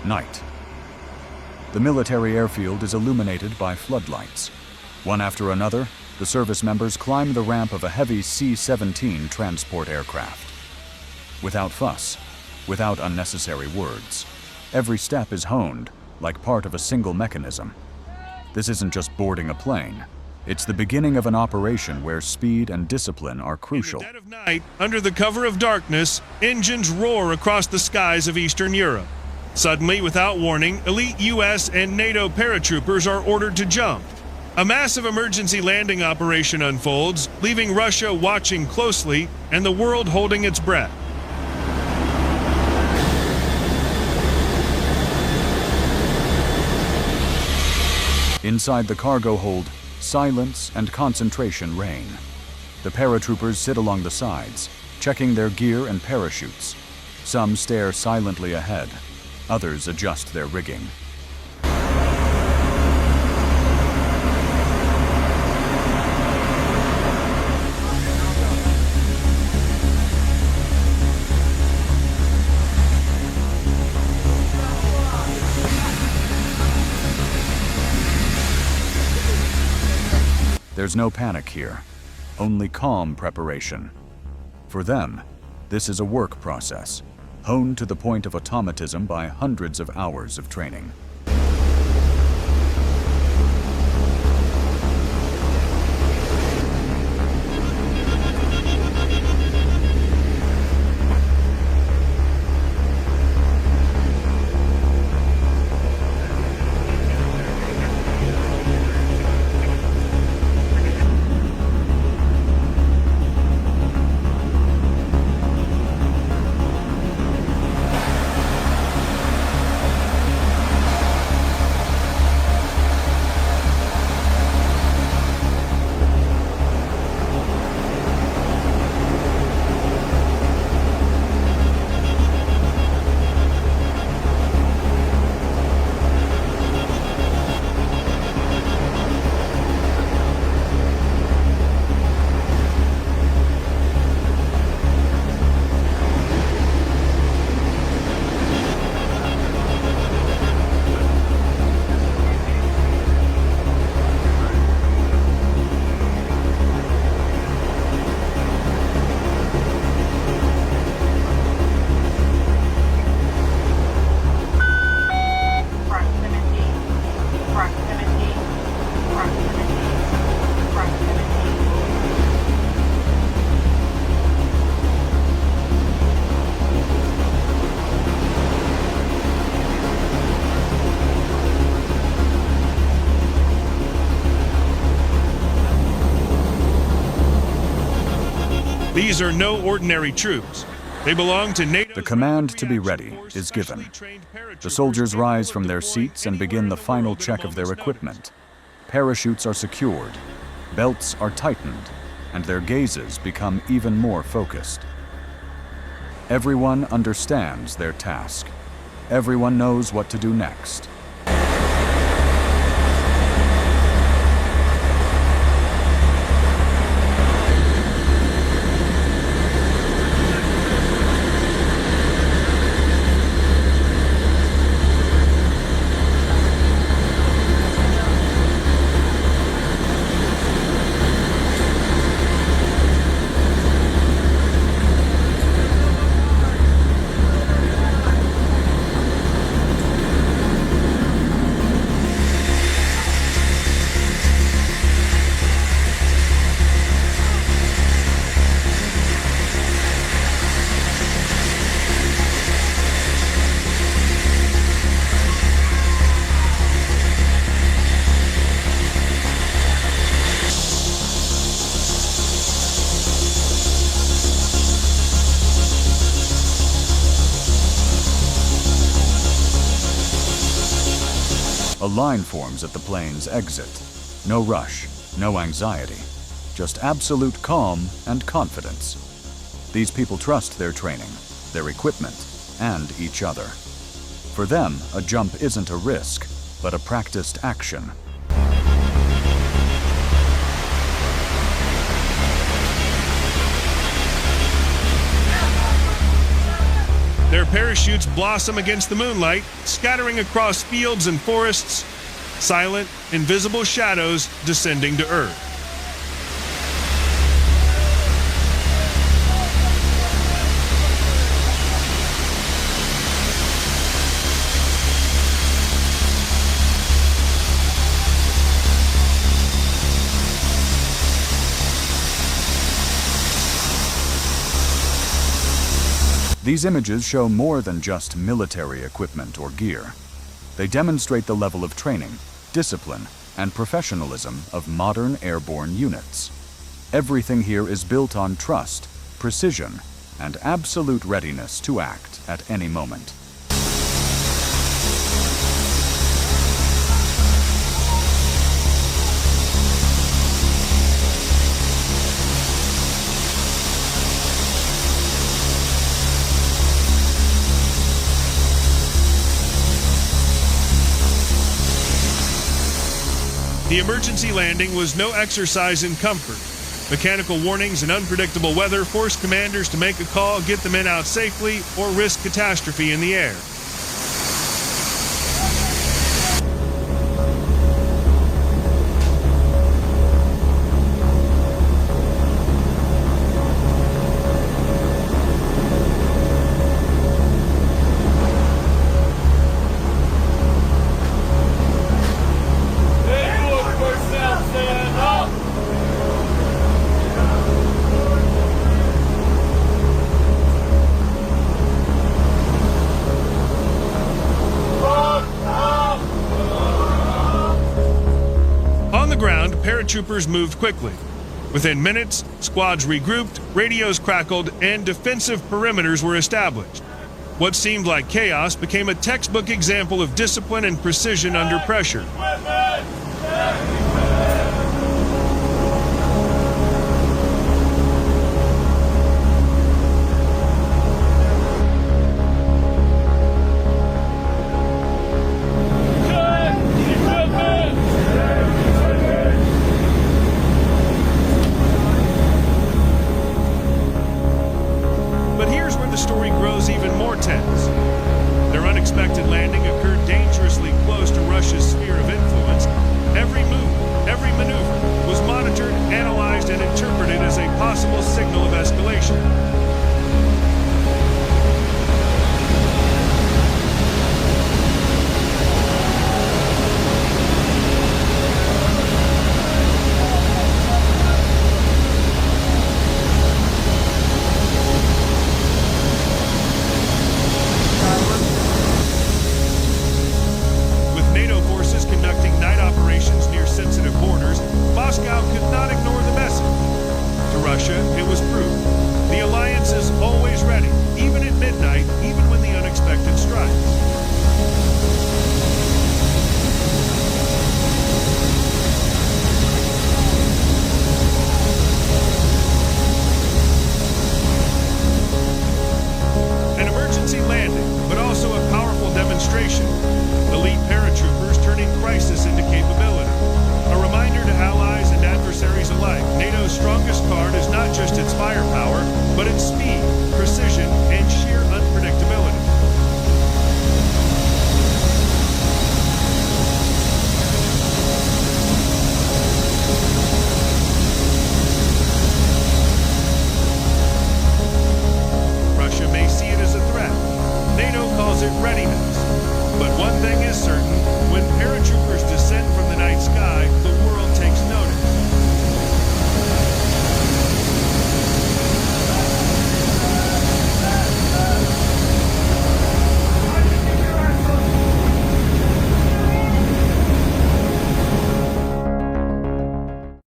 Night. The military airfield is illuminated by floodlights. One after another, the service members climb the ramp of a heavy C-17 transport aircraft. Without fuss, without unnecessary words, every step is honed like part of a single mechanism. This isn't just boarding a plane. It's the beginning of an operation where speed and discipline are crucial. In the dead of night, under the cover of darkness, engines roar across the skies of Eastern Europe. Suddenly, without warning, elite U.S. and NATO paratroopers are ordered to jump. A massive emergency landing operation unfolds, leaving Russia watching closely and the world holding its breath. Inside the cargo hold, silence and concentration reign. The paratroopers sit along the sides, checking their gear and parachutes. Some stare silently ahead, others adjust their rigging. There's no panic here, only calm preparation. For them, this is a work process, honed to the point of automatism by hundreds of hours of training. These are no ordinary troops. They belong to NATO. The command to be ready is given. The soldiers rise from their seats and begin the final check of their equipment. Parachutes are secured, belts are tightened, and their gazes become even more focused. Everyone understands their task. Everyone knows what to do next. A line forms at the plane's exit. No rush, no anxiety, just absolute calm and confidence. These people trust their training, their equipment, and each other. For them, a jump isn't a risk, but a practiced action. Their parachutes blossom against the moonlight, scattering across fields and forests, silent, invisible shadows descending to Earth. These images show more than just military equipment or gear. They demonstrate the level of training, discipline, and professionalism of modern airborne units. Everything here is built on trust, precision, and absolute readiness to act at any moment. The emergency landing was no exercise in comfort. Mechanical warnings and unpredictable weather forced commanders to make a call, get the men out safely, or risk catastrophe in the air. Paratroopers moved quickly. Within minutes, squads regrouped, radios crackled, and defensive perimeters were established. What seemed like chaos became a textbook example of discipline and precision under pressure.